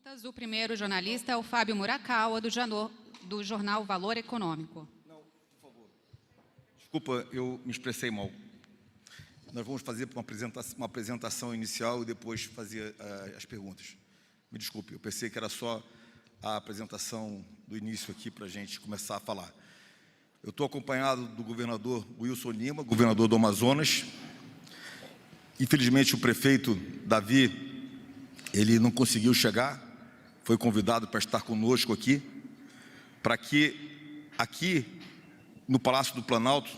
perguntas. O primeiro jornalista é o Fábio Murakawa, do jornal Valor Econômico. Não, por favor. Desculpa, eu me expressei mal. Nós vamos fazer uma apresentação inicial e depois fazer as perguntas. Me desculpe, eu pensei que era só a apresentação do início aqui para a gente começar a falar. Eu estou acompanhado do governador Wilson Lima, governador do Amazonas. Infelizmente, o prefeito Davi, ele não conseguiu chegar, foi convidado para estar conosco aqui, para que aqui no Palácio do Planalto,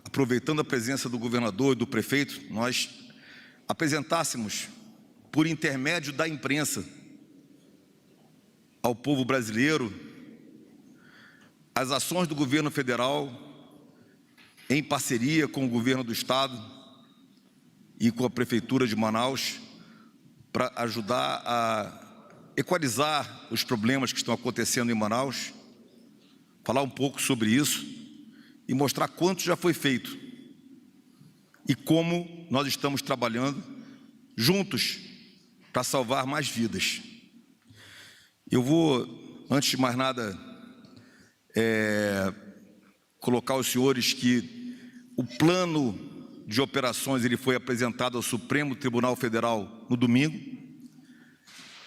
aproveitando a presença do governador e do prefeito, nós apresentássemos, por intermédio da imprensa, ao povo brasileiro, as ações do governo federal, em parceria com o governo do estado e com a prefeitura de Manaus, para ajudar a equalizar os problemas que estão acontecendo em Manaus, falar um pouco sobre isso e mostrar quanto já foi feito e como nós estamos trabalhando juntos para salvar mais vidas. Eu vou, antes de mais nada, colocar aos senhores que o plano de operações ele foi apresentado ao Supremo Tribunal Federal no domingo.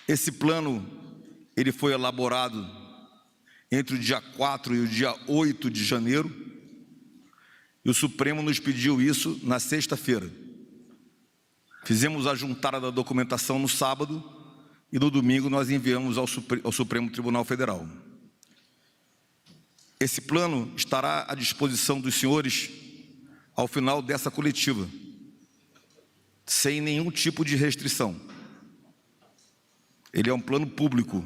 Esse plano ele foi elaborado entre o dia 4 e o dia 8 de janeiro, e o Supremo nos pediu isso na sexta-feira. Fizemos a juntada da documentação no sábado e no domingo nós enviamos ao Supremo Tribunal Federal. Esse plano estará à disposição dos senhores ao final dessa coletiva, sem nenhum tipo de restrição. Ele é um plano público.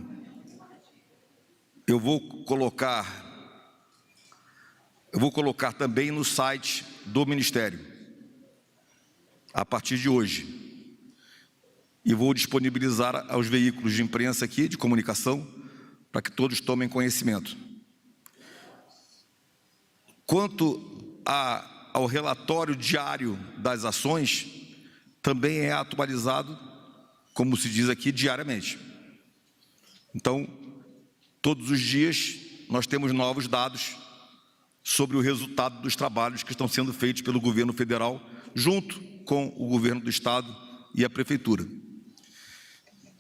Eu vou colocar também no site do Ministério, a partir de hoje. E vou disponibilizar aos veículos de imprensa aqui, de comunicação, para que todos tomem conhecimento. Quanto ao relatório diário das ações, também é atualizado, como se diz aqui, diariamente. Então, todos os dias nós temos novos dados sobre o resultado dos trabalhos que estão sendo feitos pelo governo federal, junto com o governo do estado e a prefeitura.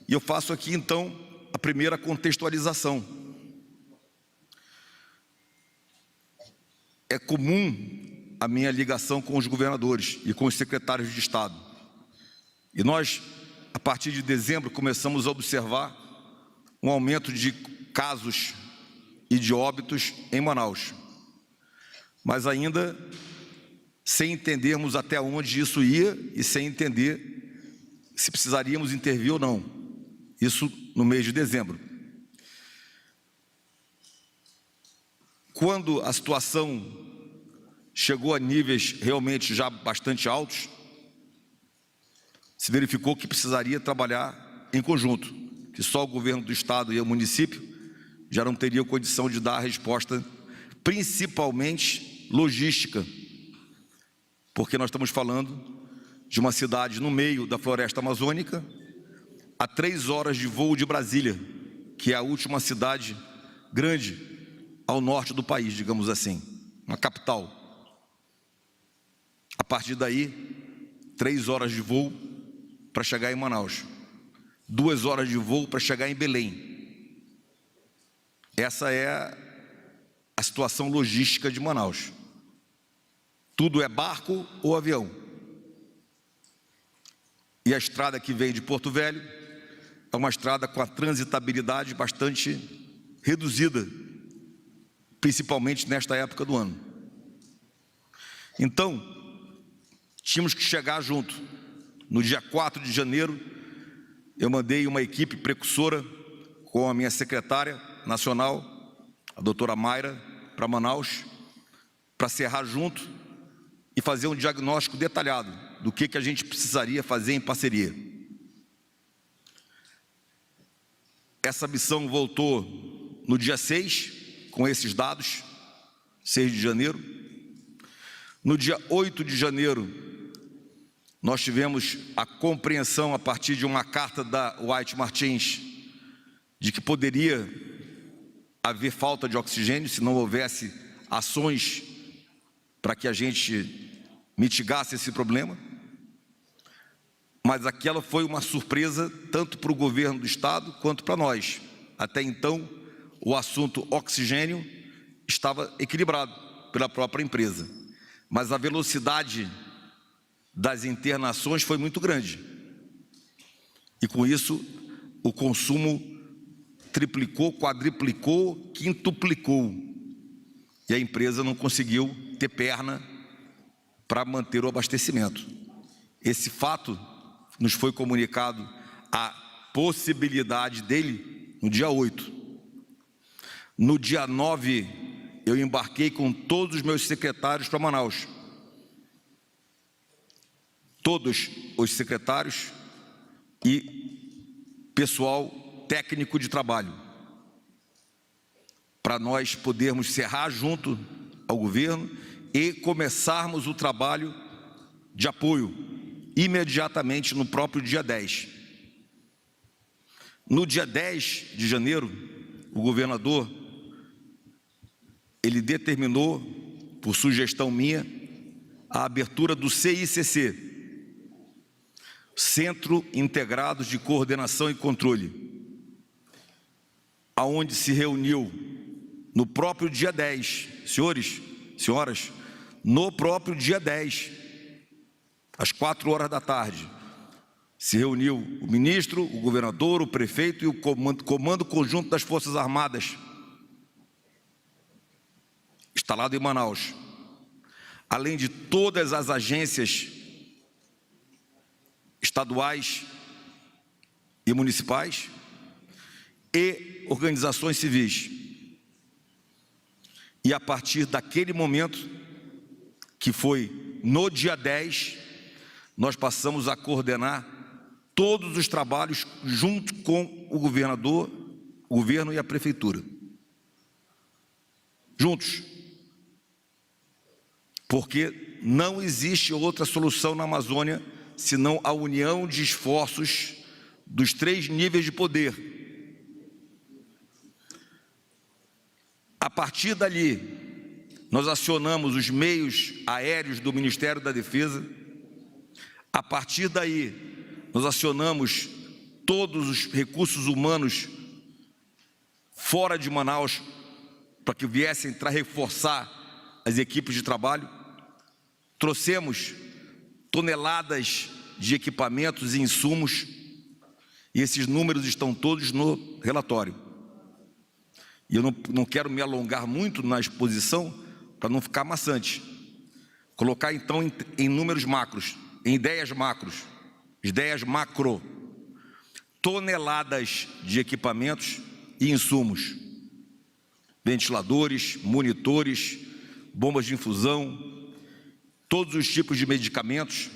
E eu faço aqui, então, a primeira contextualização. É comum a minha ligação com os governadores e com os secretários de Estado. E nós, a partir de dezembro, começamos a observar um aumento de casos e de óbitos em Manaus. Mas ainda sem entendermos até onde isso ia e sem entender se precisaríamos intervir ou não. Isso no mês de dezembro. Quando a situação chegou a níveis realmente já bastante altos, se verificou que precisaria trabalhar em conjunto, que só o governo do estado e o município já não teriam condição de dar a resposta, principalmente logística, porque nós estamos falando de uma cidade no meio da floresta amazônica, a 3 horas de voo de Brasília, que é a última cidade grande ao norte do país, digamos assim, uma capital. A partir daí, 3 horas de voo para chegar em Manaus, 2 horas de voo para chegar em Belém. Essa é a situação logística de Manaus. Tudo é barco ou avião. E a estrada que vem de Porto Velho é uma estrada com a transitabilidade bastante reduzida, principalmente nesta época do ano. Então, tínhamos que chegar junto. No dia 4 de janeiro, eu mandei uma equipe precursora com a minha secretária nacional, a doutora Mayra, para Manaus, para serrar junto e fazer um diagnóstico detalhado do que a gente precisaria fazer em parceria. Essa missão voltou no dia 6, com esses dados, 6 de janeiro. No dia 8 de janeiro, nós tivemos a compreensão, a partir de uma carta da White Martins, de que poderia haver falta de oxigênio se não houvesse ações para que a gente mitigasse esse problema. Mas aquela foi uma surpresa tanto para o governo do estado quanto para nós. Até então, o assunto oxigênio estava equilibrado pela própria empresa, mas a velocidade das internações foi muito grande. E com isso, o consumo triplicou, quadriplicou, quintuplicou. E a empresa não conseguiu ter perna para manter o abastecimento. Esse fato nos foi comunicado a possibilidade dele no dia 8. No dia 9, eu embarquei com todos os meus secretários para Manaus. Todos os secretários e pessoal técnico de trabalho, para nós podermos cerrar junto ao governo e começarmos o trabalho de apoio imediatamente no próprio dia 10. No dia 10 de janeiro, o governador, ele determinou, por sugestão minha, a abertura do CICC, Centro Integrado de Coordenação e Controle, aonde se reuniu no próprio dia 10, senhores, senhoras, no próprio dia 10, às 4 horas da tarde, se reuniu o ministro, o governador, o prefeito e o comando conjunto das Forças Armadas, instalado em Manaus, além de todas as agências estaduais e municipais e organizações civis. E a partir daquele momento, que foi no dia 10, nós passamos a coordenar todos os trabalhos junto com o governador, o governo e a prefeitura. Juntos. Porque não existe outra solução na Amazônia senão a união de esforços dos 3 níveis de poder. A partir dali, nós acionamos os meios aéreos do Ministério da Defesa. A partir daí, nós acionamos todos os recursos humanos fora de Manaus para que viessem para reforçar as equipes de trabalho. Trouxemos toneladas de equipamentos e insumos, e esses números estão todos no relatório. E eu não quero me alongar muito na exposição para não ficar maçante. Colocar então em números macros, em ideias macro, toneladas de equipamentos e insumos, ventiladores, monitores, bombas de infusão, todos os tipos de medicamentos,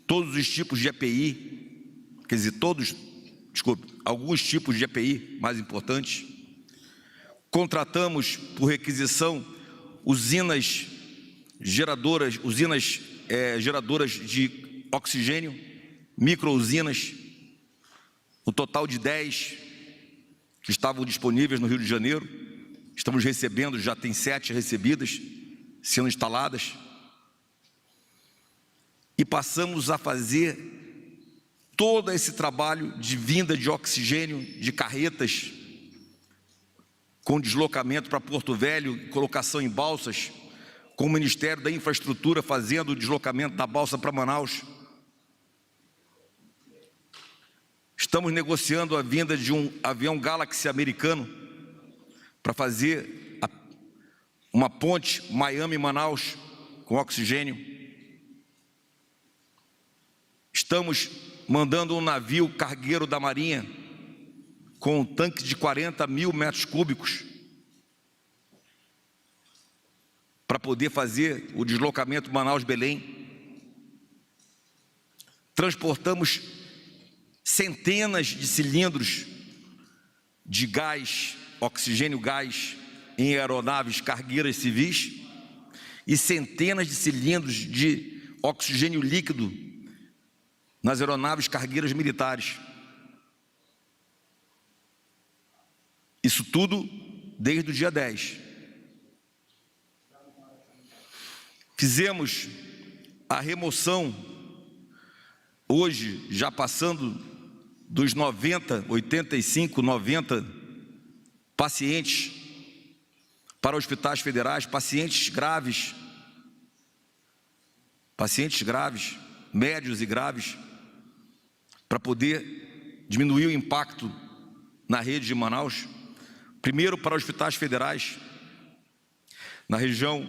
todos os tipos de EPI, quer dizer, alguns tipos de EPI mais importantes. Contratamos por requisição usinas geradoras de oxigênio, micro-usinas, um total de 10 que estavam disponíveis no Rio de Janeiro. Estamos recebendo, já tem 7 recebidas, sendo instaladas. E passamos a fazer todo esse trabalho de vinda de oxigênio, de carretas, com deslocamento para Porto Velho, colocação em balsas, com o Ministério da Infraestrutura fazendo o deslocamento da balsa para Manaus. Estamos negociando a vinda de um avião Galaxy americano para fazer uma ponte Miami-Manaus com oxigênio. Estamos mandando um navio cargueiro da Marinha com um tanque de 40 mil metros cúbicos para poder fazer o deslocamento Manaus-Belém. Transportamos centenas de cilindros de gás, oxigênio gás, em aeronaves cargueiras civis e centenas de cilindros de oxigênio líquido nas aeronaves cargueiras militares. Isso tudo desde o dia 10. Fizemos a remoção, hoje já passando dos 90, 85, 90 pacientes para hospitais federais, pacientes graves, médios e graves, para poder diminuir o impacto na rede de Manaus. Primeiro para hospitais federais, na região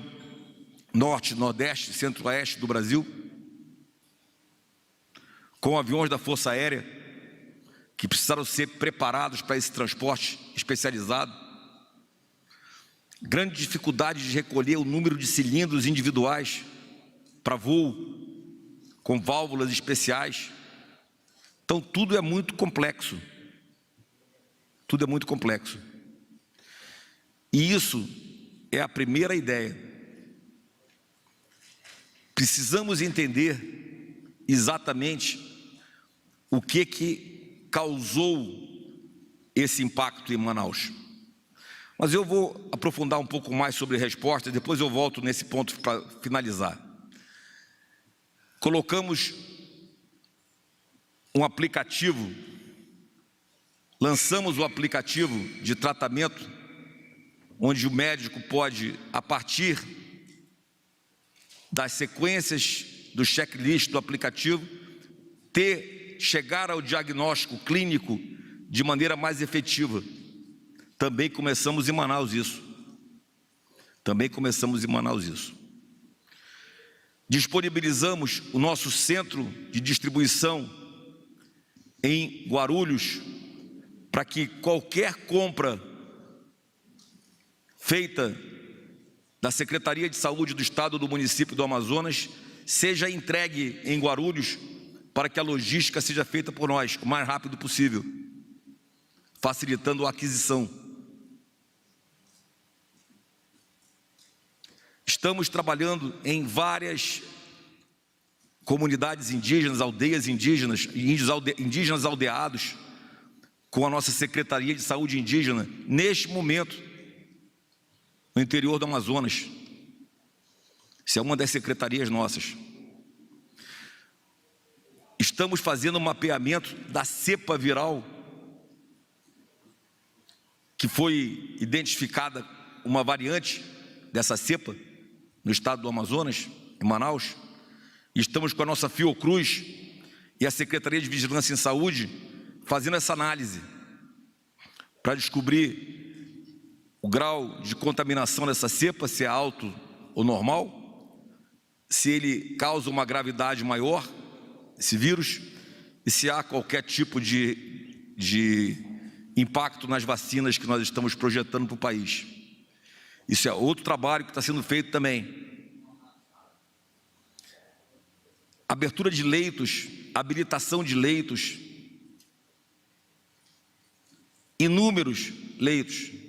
norte, nordeste, centro-oeste do Brasil, com aviões da Força Aérea, que precisaram ser preparados para esse transporte especializado. Grande dificuldade de recolher o número de cilindros individuais para voo, com válvulas especiais. Então, tudo é muito complexo. Tudo é muito complexo. E isso é a primeira ideia. Precisamos entender exatamente o que causou esse impacto em Manaus. Mas eu vou aprofundar um pouco mais sobre respostas, depois eu volto nesse ponto para finalizar. Colocamos um aplicativo, lançamos o aplicativo de tratamento, onde o médico pode, a partir das sequências do checklist do aplicativo, chegar ao diagnóstico clínico de maneira mais efetiva. Também começamos em Manaus isso. Disponibilizamos o nosso centro de distribuição em Guarulhos, para que qualquer compra feita da Secretaria de Saúde do Estado ou do município do Amazonas seja entregue em Guarulhos, para que a logística seja feita por nós o mais rápido possível, facilitando a aquisição. Estamos trabalhando em várias comunidades indígenas, aldeias indígenas, indígenas aldeados, com a nossa Secretaria de Saúde Indígena, neste momento, no interior do Amazonas. Isso é uma das secretarias nossas. Estamos fazendo um mapeamento da cepa viral, que foi identificada uma variante dessa cepa no estado do Amazonas, em Manaus. Estamos com a nossa Fiocruz e a Secretaria de Vigilância em Saúde fazendo essa análise para descobrir o grau de contaminação dessa cepa, se é alto ou normal, se ele causa uma gravidade maior, esse vírus, e se há qualquer tipo de impacto nas vacinas que nós estamos projetando para o país. Isso é outro trabalho que está sendo feito também. Abertura de leitos, habilitação de leitos, inúmeros leitos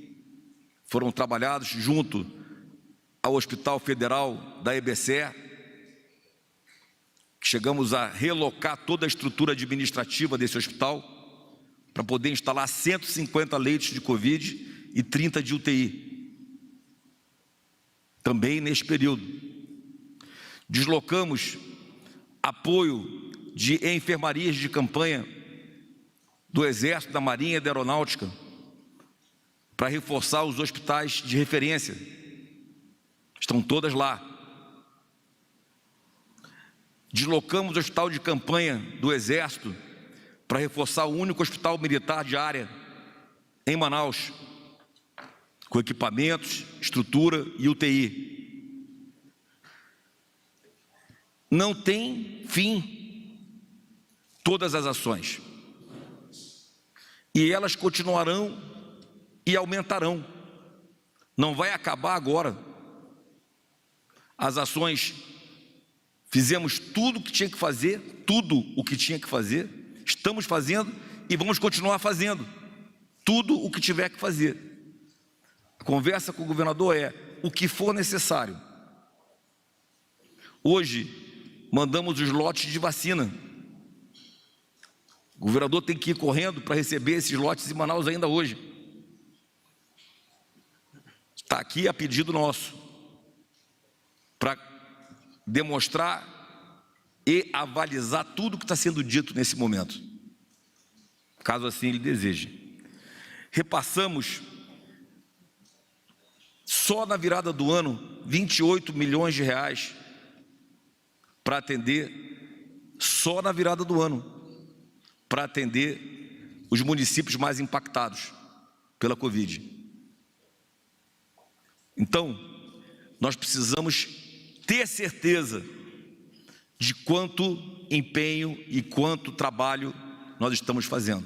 foram trabalhados junto ao Hospital Federal da EBSER. Chegamos a relocar toda a estrutura administrativa desse hospital para poder instalar 150 leitos de Covid e 30 de UTI. Também neste período. Deslocamos apoio de enfermarias de campanha do Exército, da Marinha e da Aeronáutica para reforçar os hospitais de referência. Estão todas lá. Deslocamos o hospital de campanha do Exército para reforçar o único hospital militar de área em Manaus, com equipamentos, estrutura e UTI. Não tem fim todas as ações. E elas continuarão e aumentarão. Não vai acabar agora. As ações, fizemos tudo o que tinha que fazer, estamos fazendo e vamos continuar fazendo tudo o que tiver que fazer. A conversa com o governador é o que for necessário. Hoje, mandamos os lotes de vacina. O governador tem que ir correndo para receber esses lotes em Manaus ainda hoje. está aqui a pedido nosso, para demonstrar e avalizar tudo que está sendo dito nesse momento, caso assim ele deseje. Repassamos, só na virada do ano, 28 milhões de reais para atender, só na virada do ano, para atender os municípios mais impactados pela Covid. Então, nós precisamos ter certeza de quanto empenho e quanto trabalho nós estamos fazendo.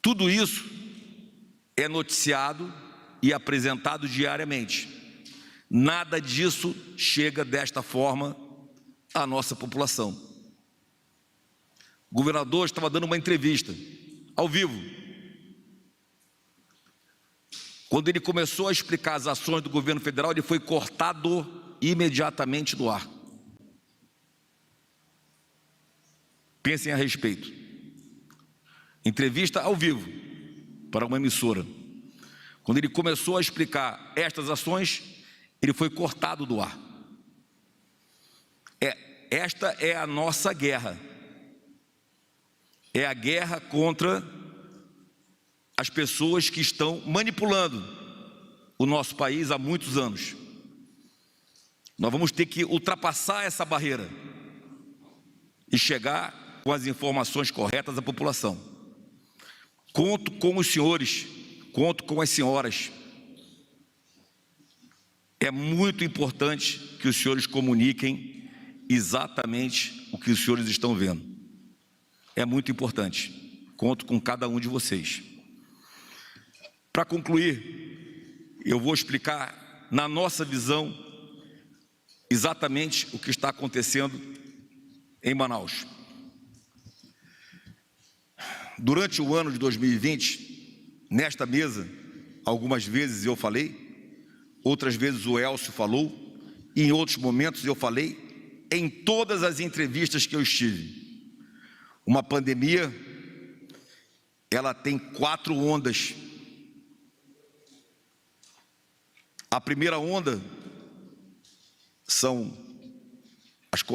Tudo isso é noticiado e apresentado diariamente. Nada disso chega desta forma à nossa população. O governador estava dando uma entrevista, ao vivo. Quando ele começou a explicar as ações do governo federal, ele foi cortado imediatamente do ar. Pensem a respeito. Entrevista ao vivo para uma emissora. Quando ele começou a explicar estas ações, ele foi cortado do ar. Esta é a nossa guerra. É a guerra contra as pessoas que estão manipulando o nosso país há muitos anos. Nós vamos ter que ultrapassar essa barreira e chegar com as informações corretas à população. Conto com os senhores, conto com as senhoras. É muito importante que os senhores comuniquem exatamente o que os senhores estão vendo. É muito importante. Conto com cada um de vocês. Para concluir, eu vou explicar, na nossa visão, exatamente o que está acontecendo em Manaus. Durante o ano de 2020, nesta mesa, algumas vezes eu falei, outras vezes o Elcio falou, e em outros momentos eu falei, em todas as entrevistas que eu estive. Uma pandemia, ela tem 4 ondas. A primeira onda são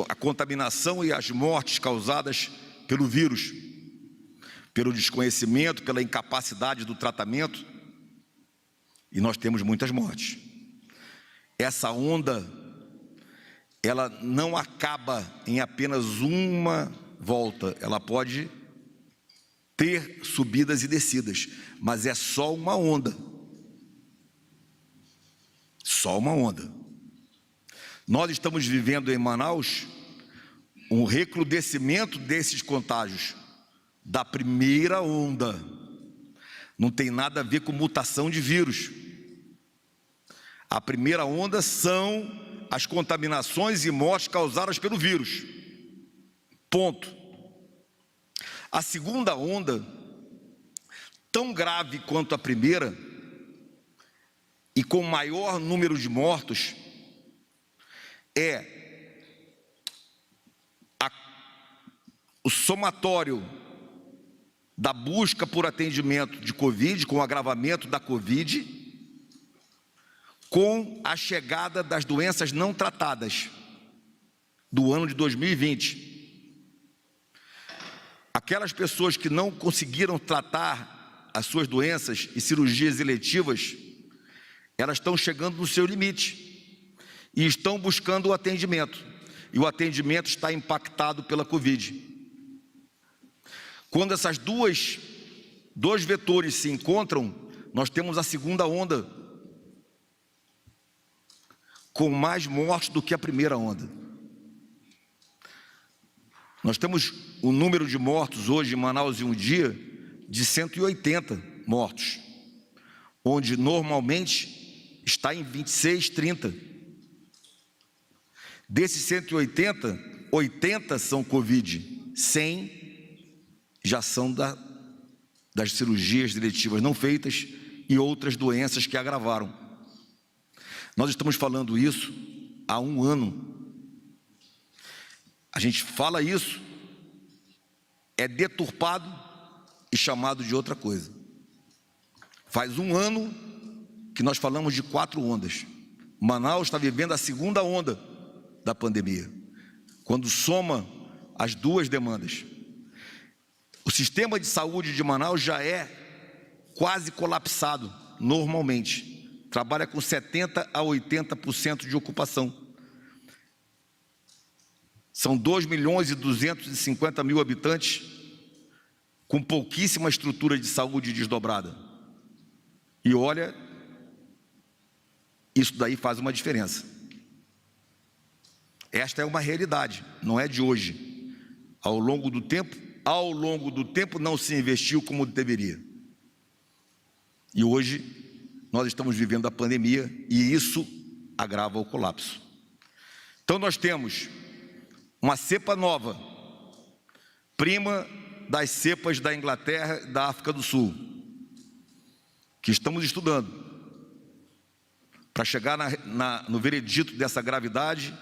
a contaminação e as mortes causadas pelo vírus, pelo desconhecimento, pela incapacidade do tratamento, e nós temos muitas mortes. Essa onda, ela não acaba em apenas uma volta, ela pode ter subidas e descidas, mas é só uma onda. Só uma onda. Nós estamos vivendo em Manaus um recrudescimento desses contágios da primeira onda. Não tem nada a ver com mutação de vírus. A primeira onda são as contaminações e mortes causadas pelo vírus. Ponto. A segunda onda, tão grave quanto a primeira, e com maior número de mortos, é o somatório da busca por atendimento de Covid, com o agravamento da Covid, com a chegada das doenças não tratadas do ano de 2020. Aquelas pessoas que não conseguiram tratar as suas doenças e cirurgias eletivas, elas estão chegando no seu limite e estão buscando o atendimento. E o atendimento está impactado pela Covid. Quando essas dois vetores se encontram, nós temos a segunda onda, com mais mortes do que a primeira onda. Nós temos um número de mortos hoje em Manaus em um dia de 180 mortos, onde normalmente está em 26, 30. Desses 180, 80 são Covid, 100 já são das cirurgias eletivas não feitas e outras doenças que agravaram. Nós estamos falando isso há um ano. A gente fala isso, é deturpado e chamado de outra coisa. Faz um ano que nós falamos de 4 ondas. Manaus está vivendo a segunda onda da pandemia, quando soma as 2 demandas. O sistema de saúde de Manaus já é quase colapsado normalmente. Trabalha com 70% a 80% de ocupação. São 2.250.000 habitantes com pouquíssima estrutura de saúde desdobrada. E olha, isso daí faz uma diferença. Esta é uma realidade, não é de hoje. Ao longo do tempo não se investiu como deveria. E hoje nós estamos vivendo a pandemia e isso agrava o colapso. Então nós temos uma cepa nova, prima das cepas da Inglaterra e da África do Sul, que estamos estudando para chegar no veredito dessa gravidade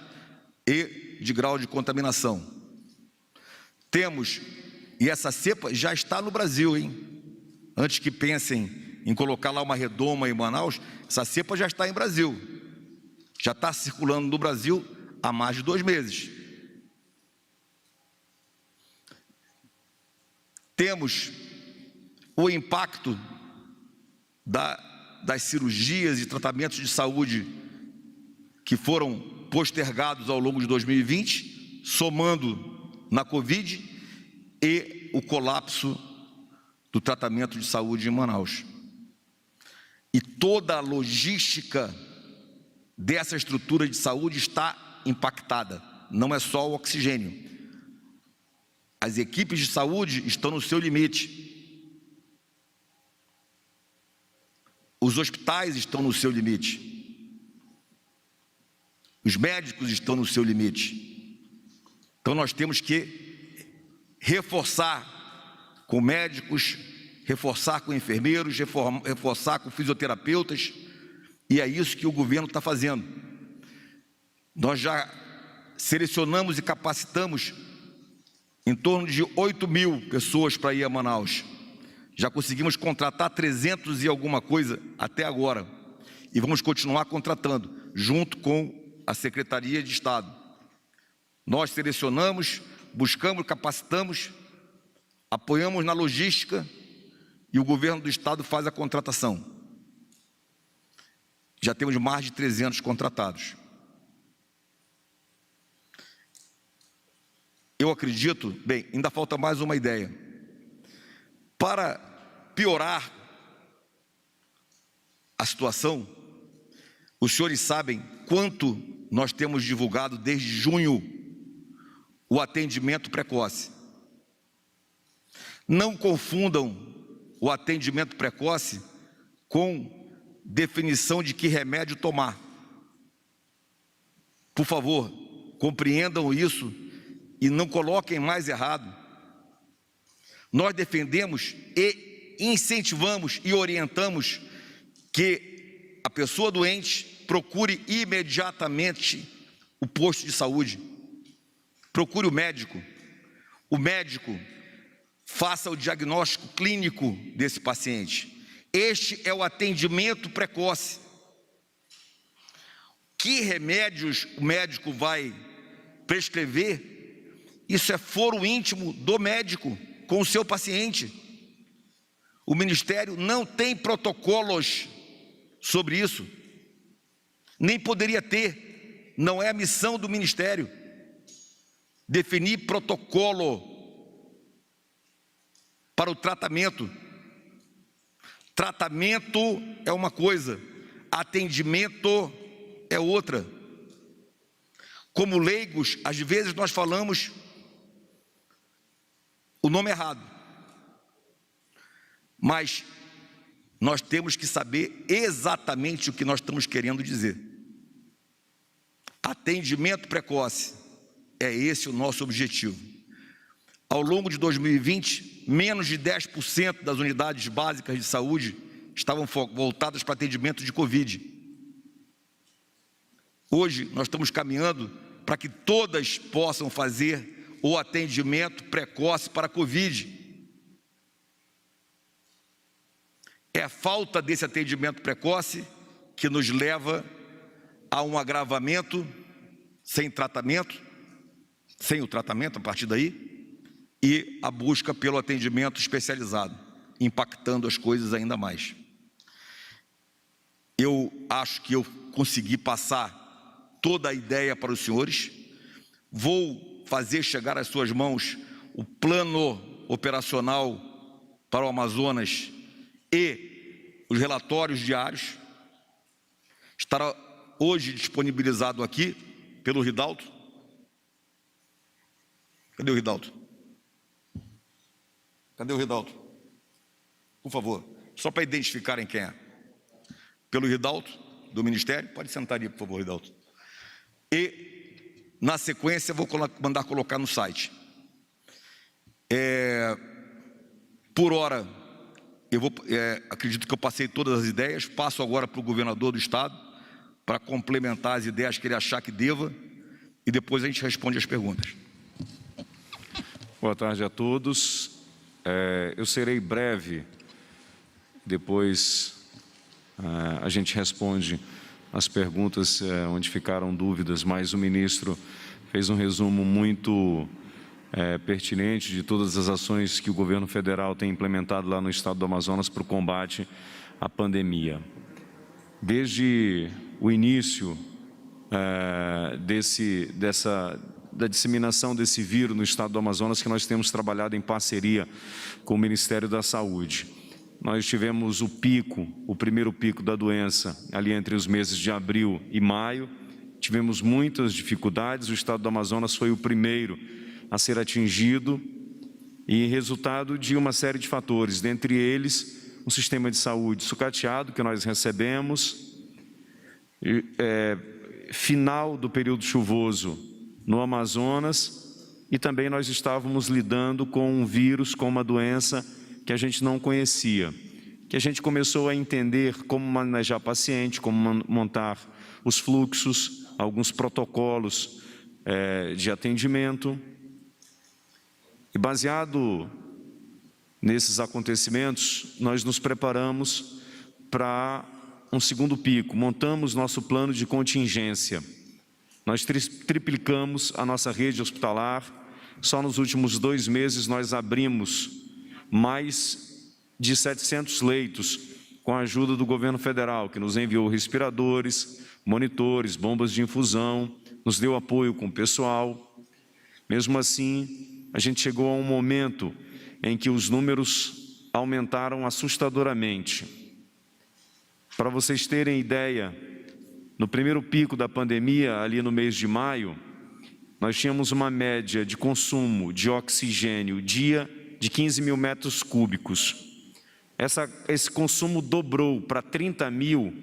e de grau de contaminação. Temos, e essa cepa já está no Brasil, hein? Antes que pensem em colocar lá uma redoma em Manaus, essa cepa já está em Brasil. Já está circulando no Brasil há mais de 2 meses. Temos o impacto das cirurgias e tratamentos de saúde que foram postergados ao longo de 2020, somando na Covid, e o colapso do tratamento de saúde em Manaus. E toda a logística dessa estrutura de saúde está impactada, não é só o oxigênio. As equipes de saúde estão no seu limite. Os hospitais estão no seu limite. Os médicos estão no seu limite. Então nós temos que reforçar com médicos, reforçar com enfermeiros, reforçar com fisioterapeutas, e é isso que o governo está fazendo. Nós já selecionamos e capacitamos em torno de 8.000 pessoas para ir a Manaus. Já conseguimos contratar 300 e alguma coisa até agora. E vamos continuar contratando, junto com a Secretaria de Estado. Nós selecionamos, buscamos, capacitamos, apoiamos na logística e o governo do Estado faz a contratação. Já temos mais de 300 contratados. Eu acredito, bem, ainda falta mais uma ideia. Para piorar a situação, os senhores sabem quanto nós temos divulgado desde junho o atendimento precoce. Não confundam o atendimento precoce com definição de que remédio tomar. Por favor, compreendam isso e não coloquem mais errado. Nós defendemos e incentivamos e orientamos que a pessoa doente procure imediatamente o posto de saúde, procure o médico faça o diagnóstico clínico desse paciente. Este é o atendimento precoce. Que remédios o médico vai prescrever? Isso é foro íntimo do médico com o seu paciente. O Ministério não tem protocolos sobre isso. Nem poderia ter. Não é a missão do Ministério definir protocolo para o tratamento. Tratamento é uma coisa, atendimento é outra. Como leigos, às vezes nós falamos o nome errado, mas nós temos que saber exatamente o que nós estamos querendo dizer. Atendimento precoce, é esse o nosso objetivo. Ao longo de 2020, menos de 10% das unidades básicas de saúde estavam voltadas para atendimento de Covid. Hoje nós estamos caminhando para que todas possam fazer o atendimento precoce para a Covid. É a falta desse atendimento precoce que nos leva a um agravamento sem tratamento, sem o tratamento a partir daí, e a busca pelo atendimento especializado, impactando as coisas ainda mais. Eu acho que eu consegui passar toda a ideia para os senhores. Vou fazer chegar às suas mãos o plano operacional para o Amazonas e os relatórios diários. Estará hoje disponibilizado aqui pelo Ridalto. Cadê o Ridalto? Cadê o Ridalto? Por favor, só para identificarem quem é. Pelo Ridalto, do Ministério. Pode sentar aí, por favor, Ridalto. E, na sequência, vou mandar colocar no site. Por hora, acredito que eu passei todas as ideias. Passo agora para o governador do estado, para complementar as ideias que ele achar que deva, e depois a gente responde as perguntas. Boa tarde a todos. Eu serei breve, depois a gente responde as perguntas onde ficaram dúvidas, mas o ministro fez um resumo muito pertinente de todas as ações que o governo federal tem implementado lá no estado do Amazonas para o combate à pandemia. Desde o início da disseminação desse vírus no estado do Amazonas, que nós temos trabalhado em parceria com o Ministério da Saúde. Nós tivemos o primeiro pico da doença ali entre os meses de abril e maio. Tivemos muitas dificuldades, o estado do Amazonas foi o primeiro a ser atingido e resultado de uma série de fatores, dentre eles um sistema de saúde sucateado que nós recebemos, final do período chuvoso no Amazonas, e também nós estávamos lidando com um vírus, com uma doença que a gente não conhecia, que a gente começou a entender como manejar paciente, como montar os fluxos, alguns protocolos de atendimento. E baseado nesses acontecimentos, nós nos preparamos para um segundo pico, montamos nosso plano de contingência. Nós triplicamos a nossa rede hospitalar, só nos últimos 2 meses nós abrimos mais de 700 leitos com a ajuda do governo federal, que nos enviou respiradores, monitores, bombas de infusão, nos deu apoio com o pessoal. Mesmo assim, a gente chegou a um momento em que os números aumentaram assustadoramente. Para vocês terem ideia, no primeiro pico da pandemia, ali no mês de maio, nós tínhamos uma média de consumo de oxigênio dia de 15 mil metros cúbicos. Esse consumo dobrou para 30 mil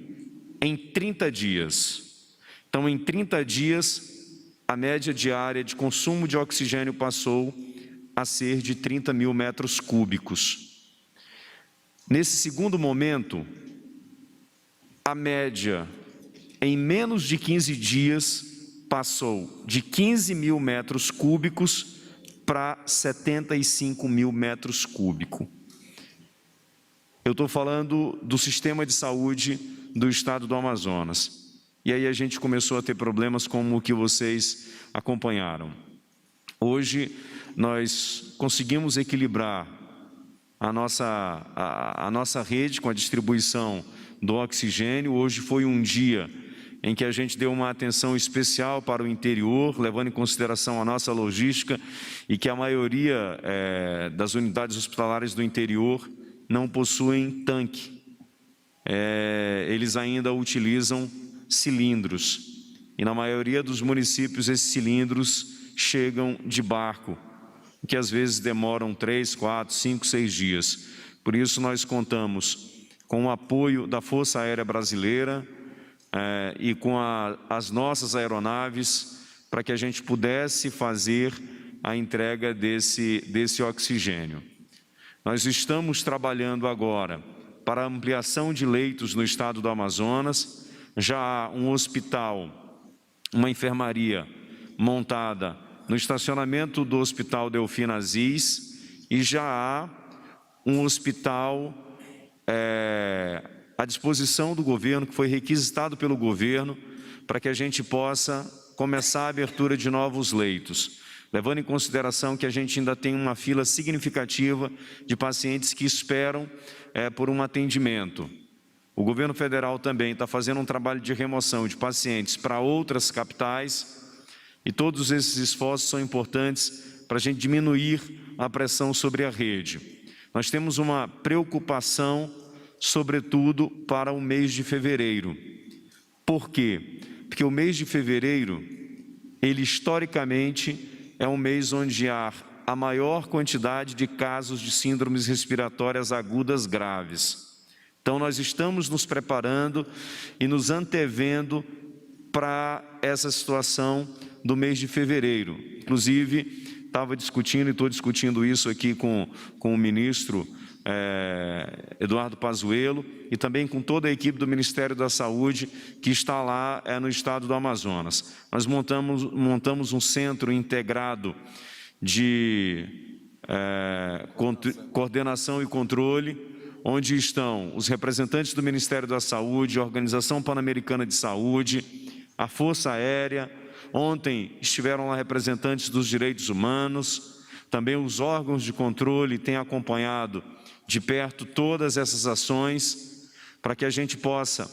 em 30 dias. Então, em 30 dias, a média diária de consumo de oxigênio passou a ser de 30 mil metros cúbicos. Nesse segundo momento, a média, em menos de 15 dias, passou de 15 mil metros cúbicos para 75 mil metros cúbicos. Eu estou falando do sistema de saúde do estado do Amazonas. E aí a gente começou a ter problemas como o que vocês acompanharam. Hoje nós conseguimos equilibrar a nossa rede com a distribuição do oxigênio. Hoje foi um dia em que a gente deu uma atenção especial para o interior, levando em consideração a nossa logística e que a maioria das unidades hospitalares do interior não possuem tanque. Eles ainda utilizam cilindros. E na maioria dos municípios esses cilindros chegam de barco, que às vezes demoram 3, 4, 5, 6 dias. Por isso nós contamos com o apoio da Força Aérea Brasileira, e com as nossas aeronaves para que a gente pudesse fazer a entrega desse oxigênio. Nós estamos trabalhando agora para a ampliação de leitos no estado do Amazonas. Já há um hospital, uma enfermaria montada no estacionamento do Hospital Delfina Aziz, e já há um hospital à disposição do governo, que foi requisitado pelo governo, para que a gente possa começar a abertura de novos leitos, levando em consideração que a gente ainda tem uma fila significativa de pacientes que esperam por um atendimento. O governo federal também está fazendo um trabalho de remoção de pacientes para outras capitais, e todos esses esforços são importantes para a gente diminuir a pressão sobre a rede. Nós temos uma preocupação, sobretudo, para o mês de fevereiro. Por quê? Porque o mês de fevereiro, ele historicamente é um mês onde há a maior quantidade de casos de síndromes respiratórias agudas graves. Então, nós estamos nos preparando e nos antevendo para essa situação do mês de fevereiro. Inclusive, estava discutindo e estou discutindo isso aqui com o ministro Eduardo Pazuello e também com toda a equipe do Ministério da Saúde que está lá no estado do Amazonas. Nós montamos um centro integrado de coordenação e controle, onde estão os representantes do Ministério da Saúde, a Organização Pan-Americana de Saúde, a Força Aérea. Ontem estiveram lá representantes dos direitos humanos, também os órgãos de controle têm acompanhado de perto todas essas ações, para que a gente possa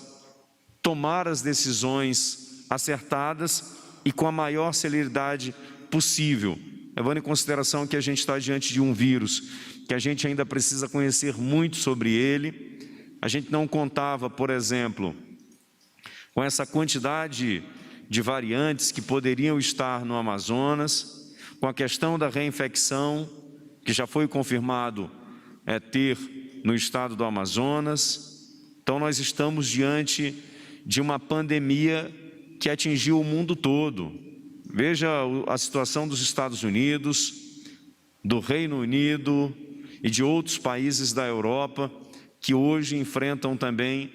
tomar as decisões acertadas e com a maior celeridade possível, levando em consideração que a gente está diante de um vírus, que a gente ainda precisa conhecer muito sobre ele. A gente não contava, por exemplo, com essa quantidade de variantes que poderiam estar no Amazonas, com a questão da reinfecção, que já foi confirmado ter no estado do Amazonas. Então, nós estamos diante de uma pandemia que atingiu o mundo todo. Veja a situação dos Estados Unidos, do Reino Unido e de outros países da Europa, que hoje enfrentam também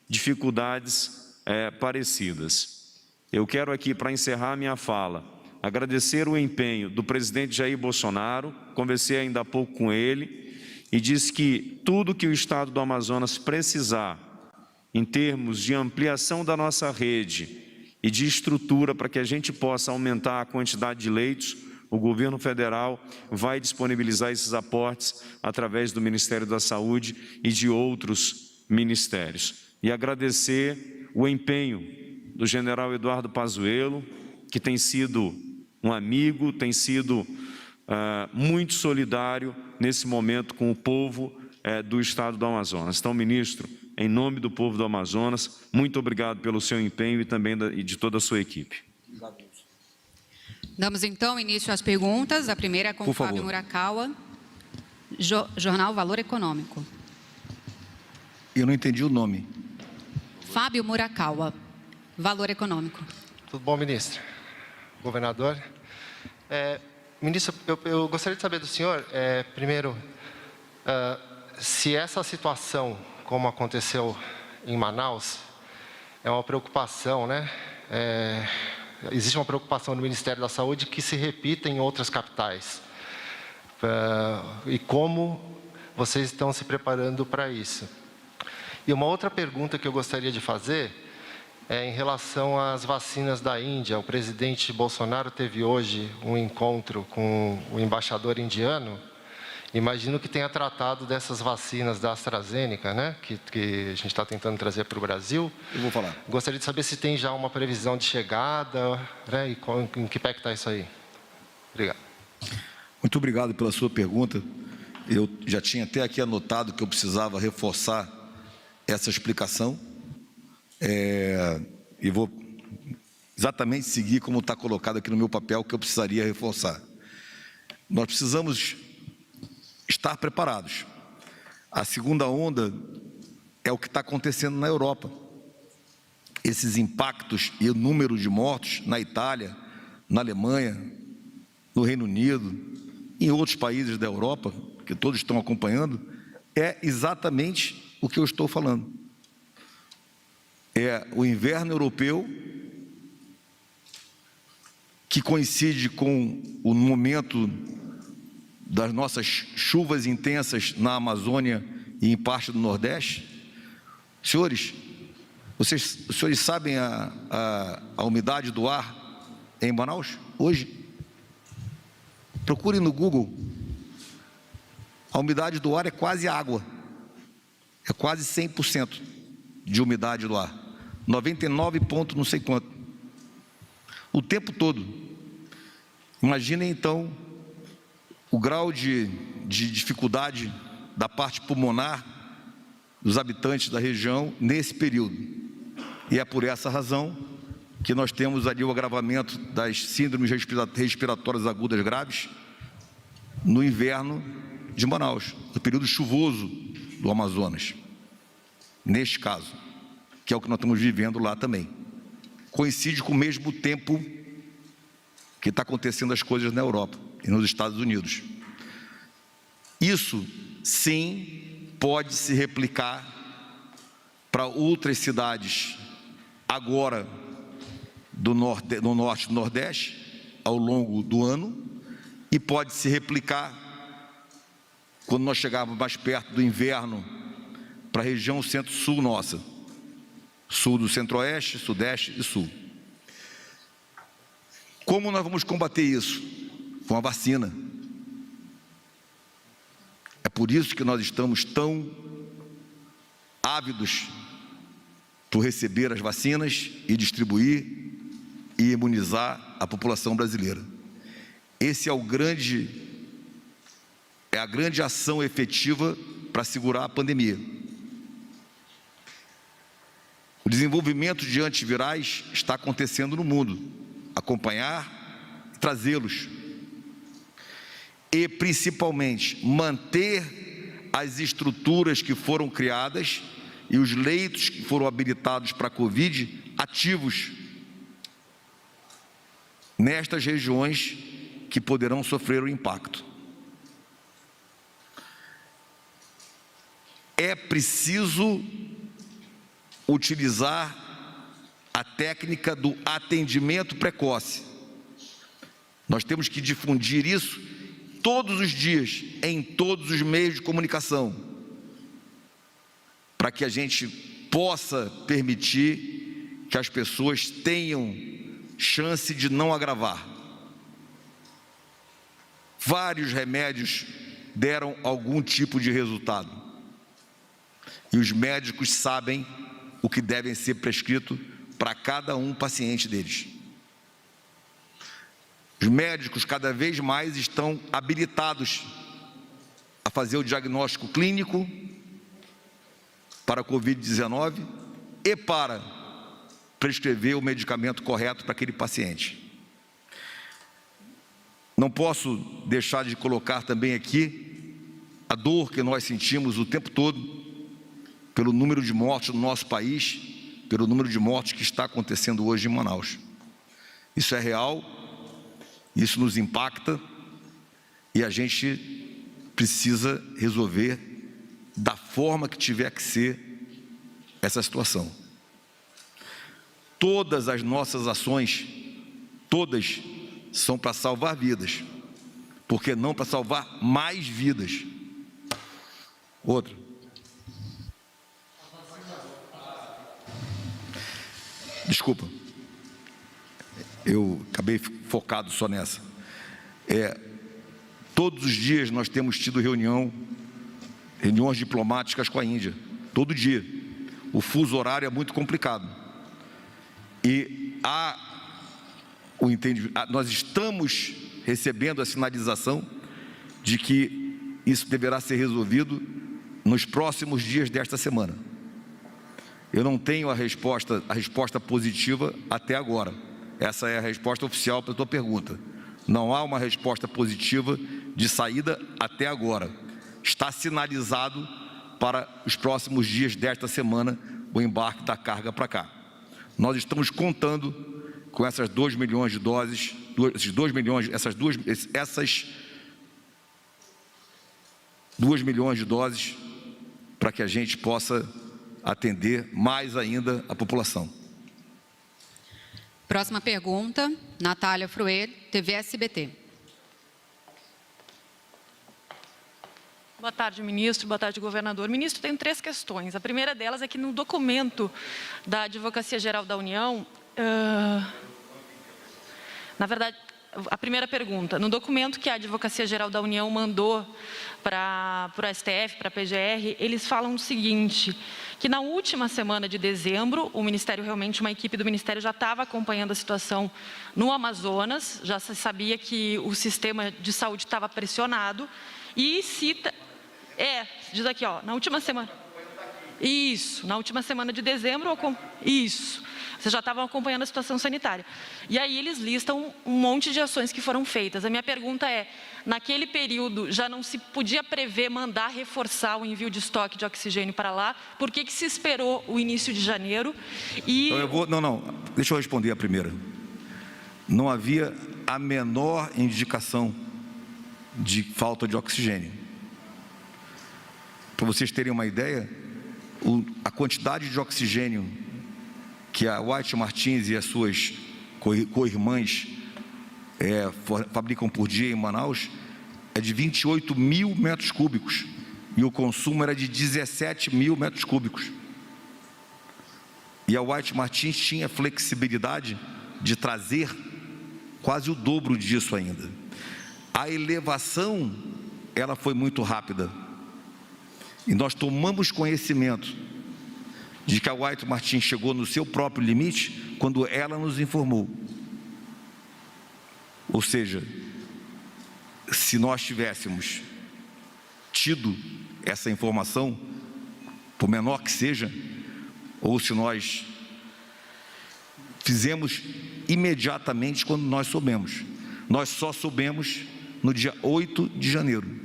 dificuldades parecidas. Eu quero aqui, para encerrar minha fala, agradecer o empenho do presidente Jair Bolsonaro. Conversei ainda há pouco com ele e disse que tudo que o estado do Amazonas precisar, em termos de ampliação da nossa rede e de estrutura para que a gente possa aumentar a quantidade de leitos, o governo federal vai disponibilizar esses aportes através do Ministério da Saúde e de outros ministérios. E agradecer o empenho do general Eduardo Pazuello, que tem sido um amigo, tem sido muito solidário nesse momento com o povo do estado do Amazonas. Então, ministro, em nome do povo do Amazonas, muito obrigado pelo seu empenho e também de toda a sua equipe. Damos então início às perguntas. A primeira é com o Fábio Murakawa, Jornal Valor Econômico. Eu não entendi o nome. Fábio Murakawa, Valor Econômico. Tudo bom, ministro? Governador? Ministro, eu gostaria de saber do senhor, primeiro, se essa situação, como aconteceu em Manaus, é uma preocupação, né? Existe uma preocupação no Ministério da Saúde que se repita em outras capitais. E como vocês estão se preparando para isso? E uma outra pergunta que eu gostaria de fazer é em relação às vacinas da Índia. O presidente Bolsonaro teve hoje um encontro com o embaixador indiano. Imagino que tenha tratado dessas vacinas da AstraZeneca, né, que a gente está tentando trazer para o Brasil. Eu vou falar. Gostaria de saber se tem já uma previsão de chegada, né, e em que pé que está isso aí. Obrigado. Muito obrigado pela sua pergunta. Eu já tinha até aqui anotado que eu precisava reforçar essa explicação. E vou exatamente seguir como está colocado aqui no meu papel, que eu precisaria reforçar. Nós precisamos estar preparados. A segunda onda é o que está acontecendo na Europa. Esses impactos e o número de mortos na Itália, na Alemanha, no Reino Unido, em outros países da Europa, que todos estão acompanhando, é exatamente o que eu estou falando. É o inverno europeu, que coincide com o momento das nossas chuvas intensas na Amazônia e em parte do Nordeste, Senhores, os senhores sabem a umidade do ar em Manaus hoje? Procurem no Google. A umidade do ar é quase água. É quase 100% de umidade do ar. 99 ponto não sei quanto. O tempo todo. Imaginem então o grau de dificuldade da parte pulmonar dos habitantes da região nesse período. E é por essa razão que nós temos ali o agravamento das síndromes respiratórias agudas graves no inverno de Manaus, no período chuvoso do Amazonas, neste caso, que é o que nós estamos vivendo lá também. Coincide com o mesmo tempo que está acontecendo as coisas na Europa e nos Estados Unidos. Isso, sim, pode se replicar para outras cidades agora do norte e do nordeste ao longo do ano e pode se replicar quando nós chegarmos mais perto do inverno para a região centro-sul nossa, sul do centro-oeste, sudeste e sul. Como nós vamos combater isso? Com a vacina. É por isso que nós estamos tão ávidos por receber as vacinas e distribuir e imunizar a população brasileira. Esse é a grande ação efetiva para segurar a pandemia. O desenvolvimento de antivirais está acontecendo no mundo. Acompanhar e trazê-los. E, principalmente, manter as estruturas que foram criadas e os leitos que foram habilitados para a Covid ativos nestas regiões que poderão sofrer o impacto. É preciso utilizar a técnica do atendimento precoce. Nós temos que difundir isso todos os dias, em todos os meios de comunicação, para que a gente possa permitir que as pessoas tenham chance de não agravar. Vários remédios deram algum tipo de resultado. E os médicos sabem o que devem ser prescrito para cada um paciente deles. Os médicos cada vez mais estão habilitados a fazer o diagnóstico clínico para a Covid-19 e para prescrever o medicamento correto para aquele paciente. Não posso deixar de colocar também aqui a dor que nós sentimos o tempo todo pelo número de mortes no nosso país, pelo número de mortes que está acontecendo hoje em Manaus. Isso é real, isso nos impacta e a gente precisa resolver da forma que tiver que ser essa situação. Todas as nossas ações, todas, são para salvar vidas, porque não para salvar mais vidas. Outra. Desculpa, eu acabei focado só nessa. Todos os dias nós temos tido reuniões diplomáticas com a Índia, todo dia. O fuso horário é muito complicado. E nós estamos recebendo a sinalização de que isso deverá ser resolvido nos próximos dias desta semana. Eu não tenho a resposta positiva até agora. Essa é a resposta oficial para a tua pergunta. Não há uma resposta positiva de saída até agora. Está sinalizado para os próximos dias desta semana o embarque da carga para cá. Nós estamos contando com essas 2 milhões de doses, essas 2 milhões de doses para que a gente possa atender mais ainda a população. Próxima pergunta, Natália Fruer, TV SBT. Boa tarde, ministro. Boa tarde, governador. Ministro, tenho 3 questões. A primeira delas é que no documento da Advocacia Geral da União, na verdade, a primeira pergunta, no documento que a Advocacia Geral da União mandou para o STF, para a PGR, eles falam o seguinte, que na última semana de dezembro, o Ministério, realmente uma equipe do Ministério já estava acompanhando a situação no Amazonas, já se sabia que o sistema de saúde estava pressionado, e cita, diz aqui, ó, na última semana, isso, na última semana de dezembro, isso, vocês já estavam acompanhando a situação sanitária. E aí eles listam um monte de ações que foram feitas. A minha pergunta é, naquele período já não se podia prever, mandar reforçar o envio de estoque de oxigênio para lá? Por que se esperou o início de janeiro? E... deixa eu responder a primeira. Não havia a menor indicação de falta de oxigênio. Para vocês terem uma ideia, a quantidade de oxigênio que a White Martins e as suas co-irmãs fabricam por dia em Manaus é de 28 mil metros cúbicos e o consumo era de 17 mil metros cúbicos. E a White Martins tinha flexibilidade de trazer quase o dobro disso ainda. A elevação, ela foi muito rápida. E nós tomamos conhecimento de que a White Martins chegou no seu próprio limite quando ela nos informou. Ou seja, se nós tivéssemos tido essa informação, por menor que seja, ou se nós fizemos imediatamente quando nós soubemos. Nós só soubemos no dia 8 de janeiro.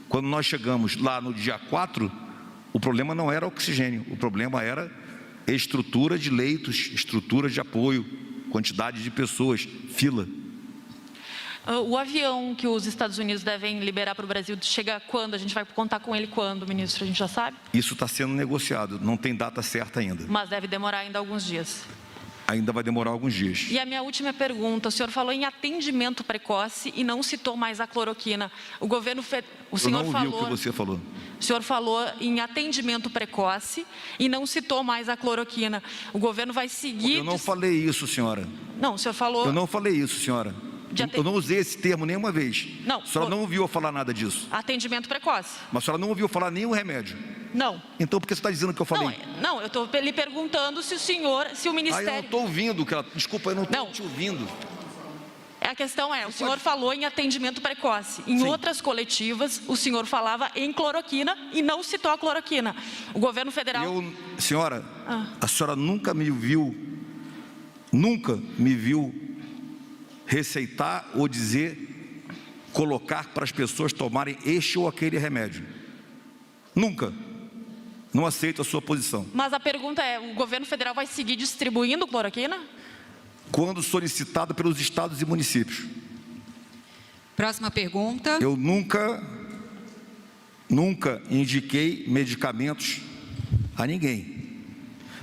Quando nós chegamos lá no dia 4, o problema não era oxigênio, o problema era estrutura de leitos, estrutura de apoio, quantidade de pessoas, fila. O avião que os Estados Unidos devem liberar para o Brasil chega quando? A gente vai contar com ele quando, ministro? A gente já sabe? Isso está sendo negociado, não tem data certa ainda. Mas deve demorar ainda alguns dias. Ainda vai demorar alguns dias. E a minha última pergunta, o senhor falou em atendimento precoce e não citou mais a cloroquina. O governo Eu não ouvi o que você falou. O senhor falou em atendimento precoce e não citou mais a cloroquina. O governo vai seguir... Eu não falei isso, senhora. Não, o senhor falou... Eu não falei isso, senhora. Eu não usei esse termo nenhuma vez. Não. A senhora não ouviu eu falar nada disso. Atendimento precoce. Mas a senhora não ouviu falar nenhum remédio. Não. Então por que você está dizendo que eu falei? Não, eu estou lhe perguntando se o Ministério... Eu não estou ouvindo. Desculpa, eu não estou te ouvindo. A questão é, o senhor falou em atendimento precoce. Em outras coletivas, o senhor falava em cloroquina e não citou a cloroquina. O governo federal... Senhora, a senhora nunca me viu receitar ou dizer, colocar para as pessoas tomarem este ou aquele remédio. Nunca. Não aceito a sua posição. Mas a pergunta é, o governo federal vai seguir distribuindo cloroquina? Quando solicitado pelos estados e municípios. Próxima pergunta. Eu nunca indiquei medicamentos a ninguém.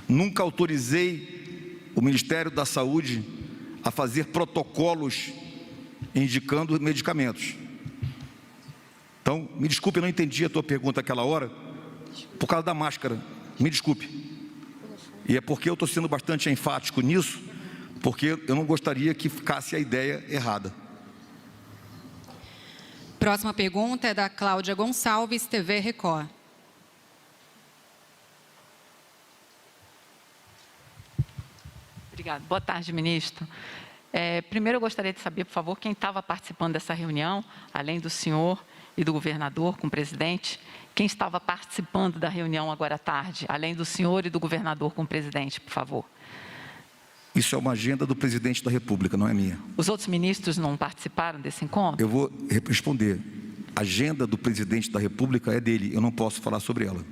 Nunca autorizei o Ministério da Saúde a fazer protocolos indicando medicamentos. Então, me desculpe, eu não entendi a tua pergunta naquela hora, por causa da máscara. Me desculpe. E é porque eu estou sendo bastante enfático nisso, porque eu não gostaria que ficasse a ideia errada. Próxima pergunta é da Cláudia Gonçalves, TV Record. Obrigada. Boa tarde, ministro. Primeiro, eu gostaria de saber, por favor, quem estava participando dessa reunião, além do senhor e do governador com o presidente, quem estava participando da reunião agora à tarde, além do senhor e do governador com o presidente, por favor. Isso é uma agenda do presidente da República, não é minha. Os outros ministros não participaram desse encontro? Eu vou responder. A agenda do presidente da República é dele, eu não posso falar sobre ela.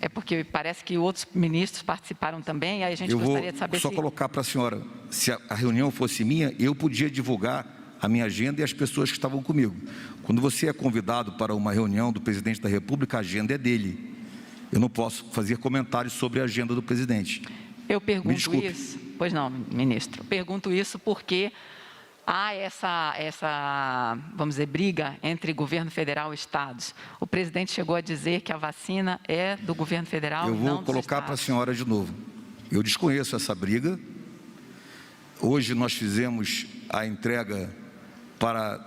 É porque parece que outros ministros participaram também, aí a gente gostaria de saber se... Eu vou só colocar para a senhora, se a reunião fosse minha, eu podia divulgar a minha agenda e as pessoas que estavam comigo. Quando você é convidado para uma reunião do presidente da República, a agenda é dele. Eu não posso fazer comentários sobre a agenda do presidente. Eu pergunto isso, pois não, ministro, pergunto isso porque há essa, vamos dizer, briga entre governo federal e estados. O presidente chegou a dizer que a vacina é do governo federal e não dos estados. Eu vou colocar para a senhora de novo. Eu desconheço essa briga. Hoje nós fizemos a entrega para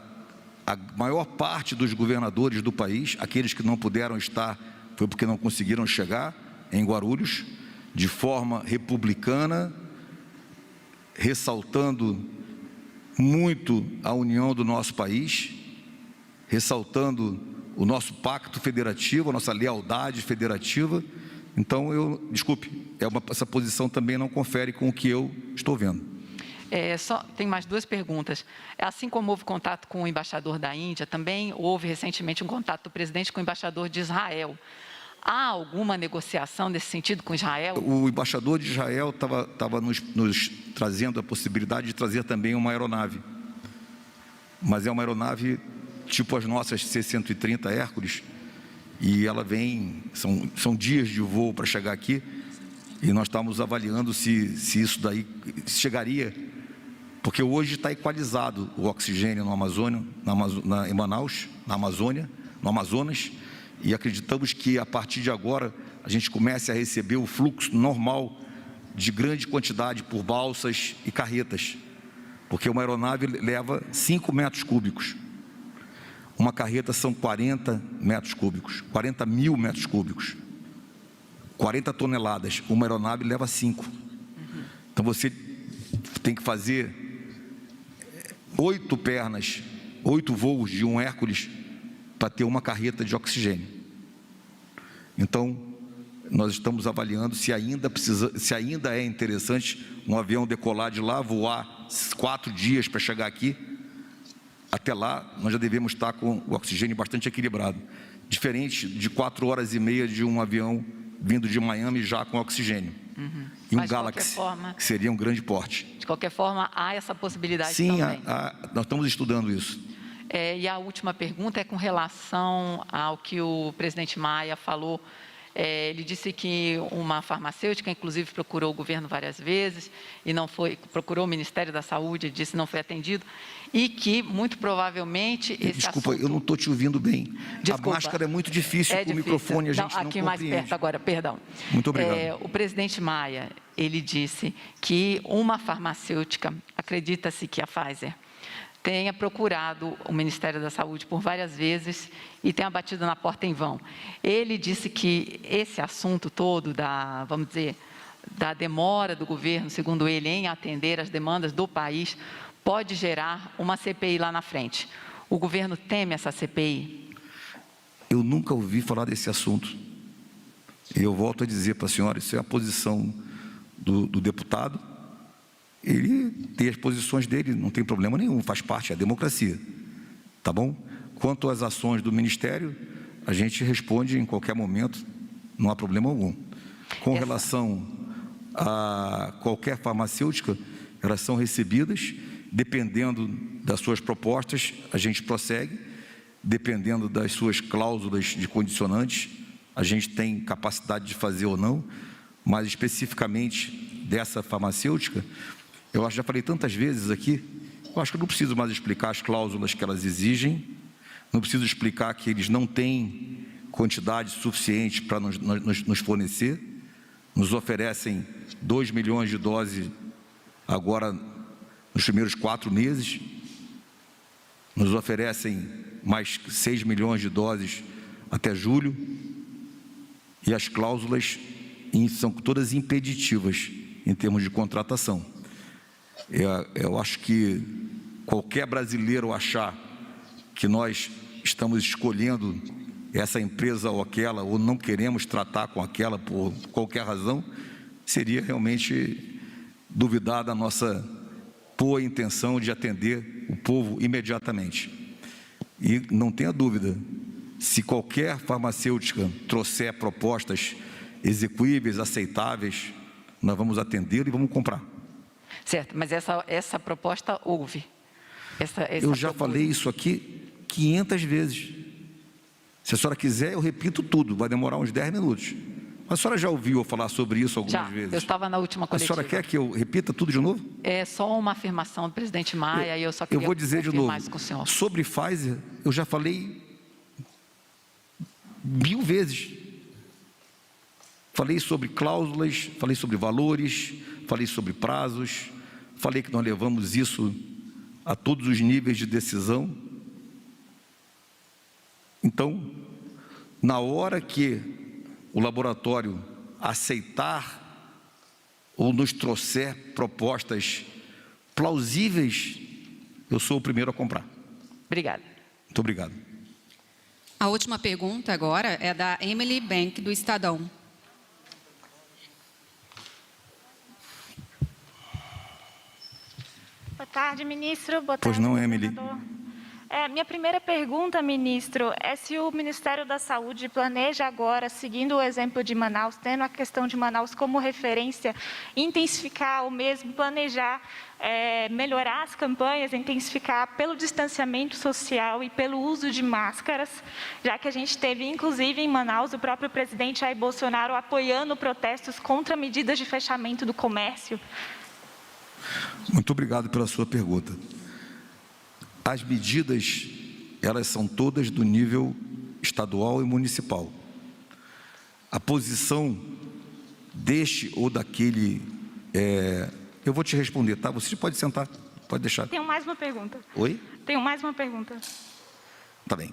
a maior parte dos governadores do país. Aqueles que não puderam estar foi porque não conseguiram chegar em Guarulhos, de forma republicana, ressaltando muito a união do nosso país, ressaltando o nosso pacto federativo, a nossa lealdade federativa. Então, desculpe, essa posição também não confere com o que eu estou vendo. Tem mais duas perguntas. Assim como houve contato com o embaixador da Índia, também houve recentemente um contato do presidente com o embaixador de Israel. Há alguma negociação nesse sentido com Israel? O embaixador de Israel estava nos trazendo a possibilidade de trazer também uma aeronave. Mas é uma aeronave tipo as nossas C-130 Hércules. E ela vem, são dias de voo para chegar aqui. E nós estamos avaliando se isso daí chegaria. Porque hoje está equalizado o oxigênio no Amazônia, em Manaus, na Amazônia, no Amazonas. E acreditamos que a partir de agora a gente comece a receber o fluxo normal de grande quantidade por balsas e carretas, porque uma aeronave leva 5 metros cúbicos, uma carreta são 40 metros cúbicos, 40 mil metros cúbicos, 40 toneladas, uma aeronave leva 5. Então você tem que fazer 8 pernas, 8 voos de um Hércules para ter uma carreta de oxigênio. Então, nós estamos avaliando se ainda é interessante um avião decolar de lá, voar 4 dias para chegar aqui. Até lá, nós já devemos estar com o oxigênio bastante equilibrado. Diferente de 4 horas e meia de um avião vindo de Miami já com oxigênio. E um Galaxy, que seria um grande porte. De qualquer forma, há essa possibilidade também. Sim, nós estamos estudando isso. E a última pergunta é com relação ao que o presidente Maia falou. Ele disse que uma farmacêutica, inclusive, procurou o governo várias vezes e não foi, procurou o Ministério da Saúde, disse que não foi atendido, e que, muito provavelmente, esse Desculpa, assunto... eu não estou te ouvindo bem. Desculpa. A máscara é muito difícil, com o microfone a gente não aqui compreende. mais perto agora, perdão. Muito obrigado. O presidente Maia, ele disse que uma farmacêutica, acredita-se que a Pfizer, tenha procurado o Ministério da Saúde por várias vezes e tenha batido na porta em vão. Ele disse que esse assunto todo vamos dizer, da demora do governo, segundo ele, em atender as demandas do país, pode gerar uma CPI lá na frente. O governo teme essa CPI? Eu nunca ouvi falar desse assunto. Eu volto a dizer para a senhora, isso é a posição do deputado. Ele tem as posições dele, não tem problema nenhum, faz parte da democracia, tá bom? Quanto às ações do Ministério, a gente responde em qualquer momento, não há problema algum. Com relação a qualquer farmacêutica, elas são recebidas, dependendo das suas propostas, a gente prossegue, dependendo das suas cláusulas de condicionantes, a gente tem capacidade de fazer ou não, mas especificamente dessa farmacêutica, eu já falei tantas vezes aqui, eu acho que eu não preciso mais explicar as cláusulas que elas exigem, não preciso explicar que eles não têm quantidade suficiente para nos fornecer, nos oferecem 2 milhões de doses agora nos primeiros 4 meses, nos oferecem mais 6 milhões de doses até julho, e as cláusulas são todas impeditivas em termos de contratação. Eu acho que qualquer brasileiro achar que nós estamos escolhendo essa empresa ou aquela, ou não queremos tratar com aquela por qualquer razão, seria realmente duvidar da nossa boa intenção de atender o povo imediatamente. E não tenha dúvida, se qualquer farmacêutica trouxer propostas execuíveis, aceitáveis, nós vamos atender e vamos comprar. Certo, mas essa proposta houve? Eu já falei isso aqui 500 vezes. Se a senhora quiser, eu repito tudo, vai demorar uns 10 minutos. A senhora já ouviu eu falar sobre isso algumas Já, vezes? eu estava na última A coletiva. senhora quer que eu repita tudo de novo? É só uma afirmação do presidente Maia e eu só Eu queria vou dizer de confirmar novo. isso com o senhor. Sobre Pfizer, eu já falei 1000 vezes. Falei sobre cláusulas, falei sobre valores, falei sobre prazos, falei que nós levamos isso a todos os níveis de decisão. Então, na hora que o laboratório aceitar ou nos trouxer propostas plausíveis, eu sou o primeiro a comprar. Obrigada. Muito obrigado. A última pergunta agora é da Emily Bank, do Estadão. Boa tarde, ministro. Boa tarde, Pois não, Emily. governador. Minha primeira pergunta, ministro, é se o Ministério da Saúde planeja agora, seguindo o exemplo de Manaus, tendo a questão de Manaus como referência, intensificar ou mesmo planejar, melhorar as campanhas, intensificar pelo distanciamento social e pelo uso de máscaras, já que a gente teve, inclusive, em Manaus, o próprio presidente Jair Bolsonaro apoiando protestos contra medidas de fechamento do comércio. Muito obrigado pela sua pergunta. As medidas, elas são todas do nível estadual e municipal. A posição deste ou daquele... eu vou te responder, tá? Você pode sentar, pode deixar. Tenho mais uma pergunta. Oi? Tenho mais uma pergunta. Tá bem.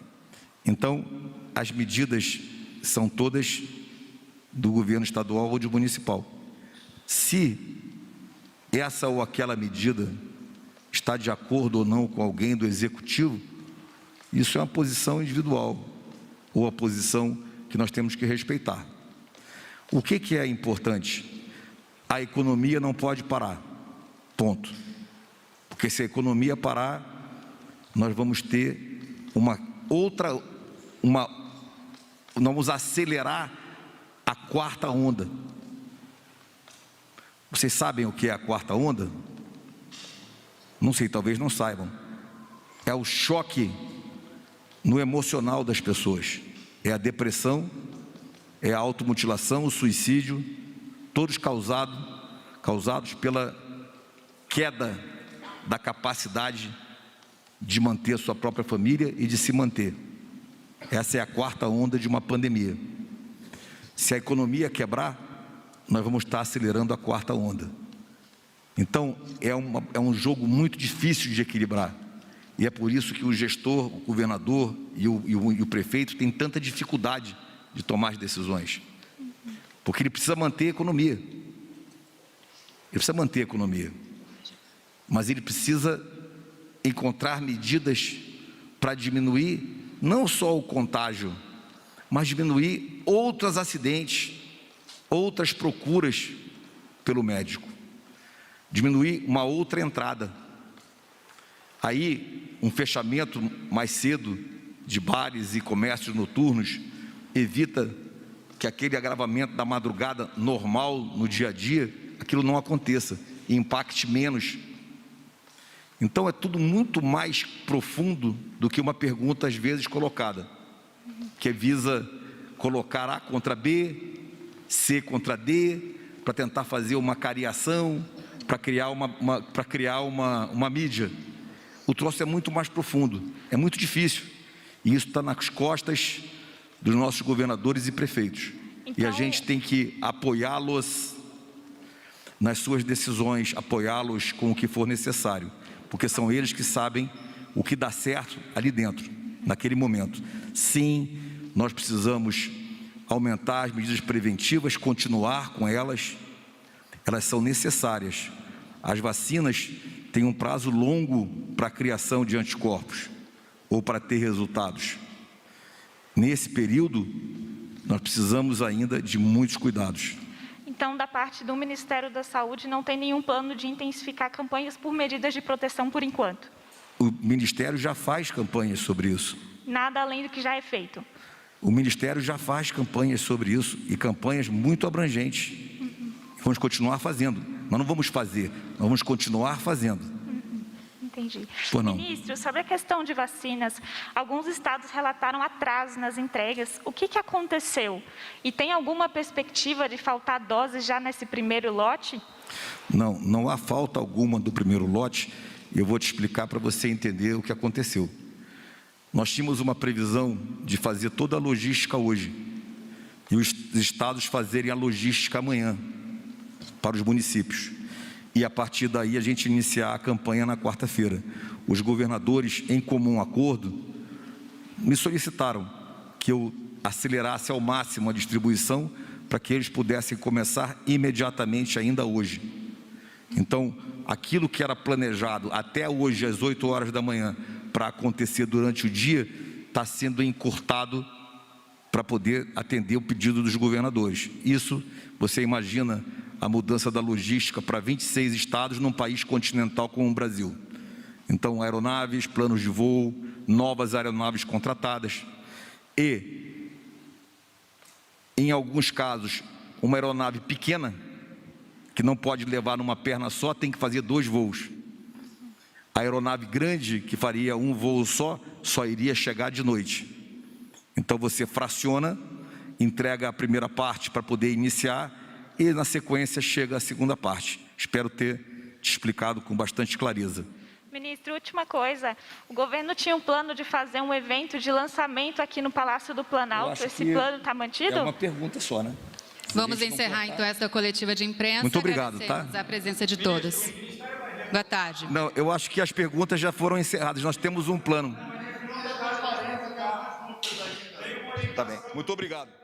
Então, as medidas são todas do governo estadual ou de municipal. Se essa ou aquela medida está de acordo ou não com alguém do executivo, isso é uma posição individual, ou a posição que nós temos que respeitar. O que é importante? A economia não pode parar, ponto. Porque se a economia parar, nós vamos ter vamos acelerar a quarta onda. Vocês sabem o que é a quarta onda? Não sei, talvez não saibam. É o choque no emocional das pessoas. É a depressão, é a automutilação, o suicídio, todos causados pela queda da capacidade de manter a sua própria família e de se manter. Essa é a quarta onda de uma pandemia. Se a economia quebrar, nós vamos estar acelerando a quarta onda. Então, é um jogo muito difícil de equilibrar. E é por isso que o gestor, o governador e o prefeito têm tanta dificuldade de tomar as decisões. Porque ele precisa manter a economia. Ele precisa manter a economia. Mas ele precisa encontrar medidas para diminuir não só o contágio, mas diminuir outros acidentes, outras procuras pelo médico. Diminuir uma outra entrada. Aí, um fechamento mais cedo de bares e comércios noturnos evita que aquele agravamento da madrugada normal no dia a dia, aquilo não aconteça e impacte menos. Então, é tudo muito mais profundo do que uma pergunta às vezes colocada, que visa colocar A contra B, C contra D, para tentar fazer uma cariação, para criar uma mídia. O troço é muito mais profundo, é muito difícil. E isso está nas costas dos nossos governadores e prefeitos. E a gente tem que apoiá-los nas suas decisões, apoiá-los com o que for necessário. Porque são eles que sabem o que dá certo ali dentro, naquele momento. Sim, nós precisamos aumentar as medidas preventivas, continuar com elas. Elas são necessárias. As vacinas têm um prazo longo para a criação de anticorpos ou para ter resultados. Nesse período, nós precisamos ainda de muitos cuidados. Então, da parte do Ministério da Saúde, não tem nenhum plano de intensificar campanhas por medidas de proteção por enquanto? O Ministério já faz campanhas sobre isso. Nada além do que já é feito? O Ministério já faz campanhas sobre isso, e campanhas muito abrangentes. Vamos continuar fazendo. Nós não vamos fazer, nós vamos continuar fazendo. Entendi. Por não. Ministro, sobre a questão de vacinas, alguns estados relataram atraso nas entregas. O que aconteceu? E tem alguma perspectiva de faltar doses já nesse primeiro lote? Não, não há falta alguma do primeiro lote. Eu vou te explicar para você entender o que aconteceu. Nós tínhamos uma previsão de fazer toda a logística hoje e os estados fazerem a logística amanhã para os municípios. E a partir daí a gente iniciar a campanha na quarta-feira. Os governadores, em comum acordo, me solicitaram que eu acelerasse ao máximo a distribuição para que eles pudessem começar imediatamente ainda hoje. Então, aquilo que era planejado até hoje às 8 horas da manhã para acontecer durante o dia, está sendo encurtado para poder atender o pedido dos governadores. Isso, você imagina a mudança da logística para 26 estados num país continental como o Brasil. Então, aeronaves, planos de voo, novas aeronaves contratadas e, em alguns casos, uma aeronave pequena, que não pode levar numa perna só, tem que fazer 2 voos. A aeronave grande, que faria um voo só iria chegar de noite. Então, você fraciona, entrega a primeira parte para poder iniciar e, na sequência, chega a segunda parte. Espero ter te explicado com bastante clareza. Ministro, última coisa. O governo tinha um plano de fazer um evento de lançamento aqui no Palácio do Planalto. Esse plano está mantido? É uma pergunta só, né? Vamos encerrar, então, essa coletiva de imprensa. Muito obrigado, tá? Agradecemos a presença de todos. Boa tarde. Não, eu acho que as perguntas já foram encerradas. Nós temos um plano. Tá bem. Muito obrigado.